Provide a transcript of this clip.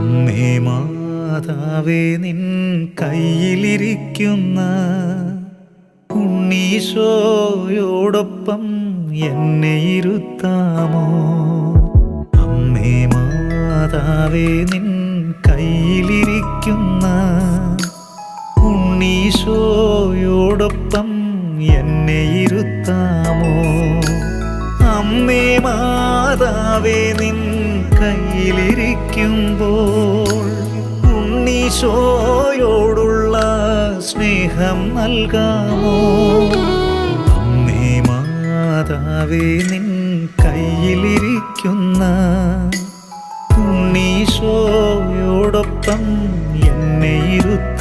അമ്മേ മാതാവേ നിൻ കയ്യിലിരിക്കുന്ന ഉണ്ണീശോയോടൊപ്പം എന്നെ ഇരുത്താമോ? അമ്മേ മാതാവേ നിൻ കയ്യിലിരിക്കുന്ന ഉണ്ണീശോയോടൊപ്പം എന്നെ ഇരുത്താമോ? അമ്മേ മാതാവേ നിൻ കയ്യിലിരിക്കുമ്പോൾ ഉണ്ണീശോയോടുള്ള സ്നേഹം നൽകാമോ? അമ്മേ മാതാവേ നിൻ കയ്യിലിരിക്കുന്ന ഉണ്ണീശോയോടൊപ്പം എന്നെ ഇരുത്താമോ?